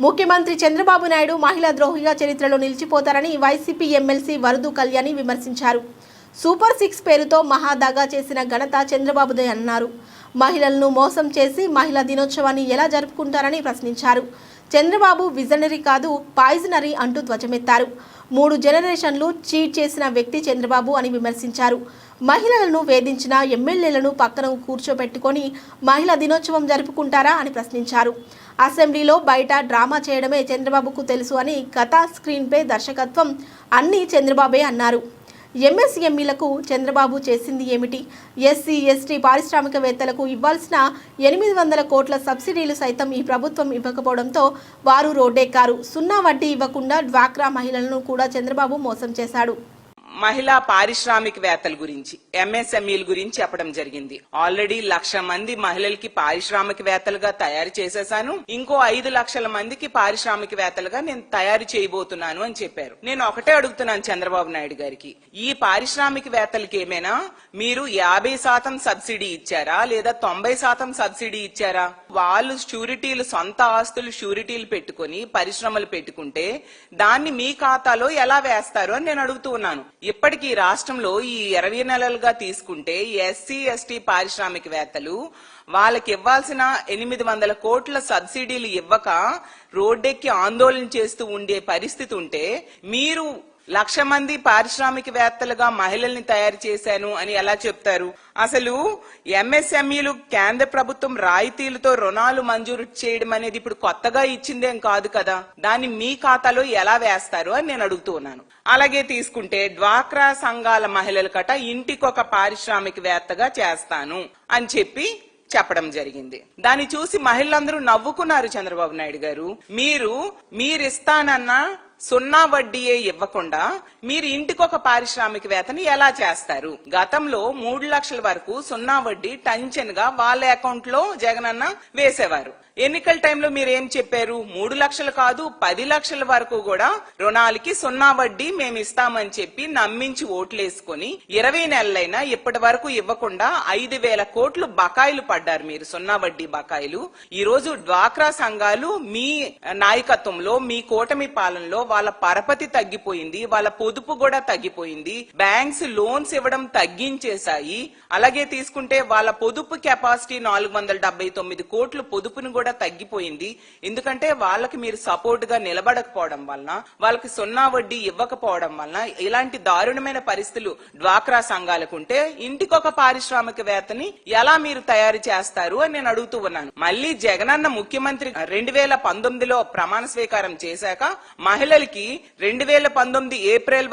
ముఖ్యమంత్రి చంద్రబాబు నాయుడు మహిళా ద్రోహిగా చరిత్రలో నిలిచిపోతారని వైసీపీ ఎమ్మెల్సీ వరదు కళ్యాణి విమర్శించారు. సూపర్ 6 పేరుతో మహాదాగా చేసిన ఘనత చంద్రబాబుదే అన్నారు. మహిళలను మోసం చేసి మహిళా దినోత్సవాన్ని ఎలా జరుపుకుంటారని ప్రశ్నించారు. చంద్రబాబు విజనరీ కాదు, పాయిజనరీ అంటూ ధ్వజమెత్తారు. 3 జనరేషన్లు చీట్ చేసిన వ్యక్తి చంద్రబాబు అని విమర్శించారు. మహిళలను వేధించిన ఎమ్మెల్యేలను పక్కన కూర్చోబెట్టుకొని మహిళా దినోత్సవం జరుపుకుంటారా అని ప్రశ్నించారు. అసెంబ్లీలో బయట డ్రామా చేయడమే చంద్రబాబుకు తెలుసు అని కథ, స్క్రీన్పై దర్శకత్వం అన్నీ చంద్రబాబే అన్నారు. ఎంఎస్ఎంఈలకు చంద్రబాబు చేసింది ఏమిటి? ఎస్సీ, ఎస్టీ పారిశ్రామికవేత్తలకు ఇవ్వాల్సిన 800 కోట్ల సబ్సిడీలు సైతం ఈ ప్రభుత్వం ఇవ్వకపోవడంతో వారు రోడ్డెక్కారు. 0 వడ్డీ ఇవ్వకుండా డ్వాక్రా మహిళలను కూడా చంద్రబాబు మోసం చేశాడు. మహిళా పారిశ్రామికవేత్తల గురించి, ఎంఎస్ఎంఈల గురించి చెప్పడం జరిగింది. ఆల్రెడీ 1,00,000 మంది మహిళలకి పారిశ్రామికవేత్తలుగా తయారు చేసేసాను, ఇంకో 5 లక్షల మందికి పారిశ్రామికవేత్తలుగా నేను తయారు చేయబోతున్నాను అని చెప్పారు. నేను ఒకటే అడుగుతున్నాను చంద్రబాబు నాయుడు గారికి, ఈ పారిశ్రామికవేత్తలకి ఏమైనా మీరు 50% సబ్సిడీ ఇచ్చారా లేదా 90% సబ్సిడీ ఇచ్చారా? వాళ్ళు షూరిటీలు, సొంత ఆస్తులు షూరిటీలు పెట్టుకుని పరిశ్రమలు పెట్టుకుంటే దాన్ని మీ ఖాతాలో ఎలా వేస్తారు అని నేను అడుగుతూ ఉన్నాను. ఇప్పటికీ రాష్ట్రంలో ఈ 20 నెలలుగా తీసుకుంటే ఎస్సీ, ఎస్టీ పారిశ్రామికవేత్తలు వాళ్ళకి ఇవ్వాల్సిన 800 కోట్ల సబ్సిడీలు ఇవ్వక రోడ్డెక్కి ఆందోళన చేస్తూ ఉండే పరిస్థితి ఉంటే మీరు 1,00,000 మంది పారిశ్రామికవేత్తలుగా మహిళల్ని తయారు చేశాను అని ఎలా చెప్తారు? అసలు ఎంఎస్ఎంఈలు కేంద్ర ప్రభుత్వం రాయితీలతో రుణాలు మంజూరు చేయడం అనేది ఇప్పుడు కొత్తగా ఇచ్చిందేం కాదు కదా, దాన్ని మీ ఖాతాలో ఎలా వేస్తారు అని నేను అడుగుతూ ఉన్నాను. అలాగే తీసుకుంటే డ్వాక్రా సంఘాల మహిళల కట ఇంటికొక పారిశ్రామికవేత్తగా చేస్తాను అని చెప్పడం జరిగింది. దాన్ని చూసి మహిళలందరూ నవ్వుకున్నారు. చంద్రబాబు నాయుడు గారు, మీరిస్తానన్న 0 వడ్డీయే ఇవ్వకుండా మీరు ఇంటికొక పారిశ్రామికవేత్తని ఎలా చేస్తారు? గతంలో 3 లక్షల వరకు 0 వడ్డీ టెన్షన్ గా వాళ్ళ అకౌంట్ లో జగనన్న వేసేవారు. ఎన్నికల టైంలో మీరు ఏం చెప్పారు? 3 లక్షలు కాదు 10 లక్షల వరకు కూడా రుణాలకి 0 వడ్డీ మేము ఇస్తామని చెప్పి నమ్మించి ఓట్లేసుకుని 20 నెలలైనా ఇప్పటి వరకు ఇవ్వకుండా 5,000 కోట్లు బకాయిలు పడ్డారు మీరు, 0 వడ్డీ బకాయిలు. ఈ రోజు డ్వాక్రా సంఘాలు మీ నాయకత్వంలో, మీ కూటమి పాలనలో వాళ్ళ పరపతి తగ్గిపోయింది, వాళ్ళ పొదుపు కూడా తగ్గిపోయింది, బ్యాంక్స్ లోన్స్ ఇవ్వడం తగ్గించేశాయి. అలాగే తీసుకుంటే వాళ్ళ పొదుపు కెపాసిటీ 479 కోట్లు పొదుపును కూడా తగ్గిపోయింది. ఎందుకంటే వాళ్ళకి మీరు సపోర్ట్ గా నిలబడకపోవడం వలన, వాళ్ళకి 0 వడ్డీ ఇవ్వకపోవడం వలన ఇలాంటి దారుణమైన పరిస్థితులు డ్వాక్రా సంఘాలకుంటే ఇంటికొక పారిశ్రామికవేత్తని ఎలా మీరు తయారు చేస్తారు అని నేను అడుగుతూ ఉన్నాను. మళ్ళీ జగనన్న ముఖ్యమంత్రి 2019లో ప్రమాణ స్వీకారం చేశాక మహిళలకి 2019 ఏప్రిల్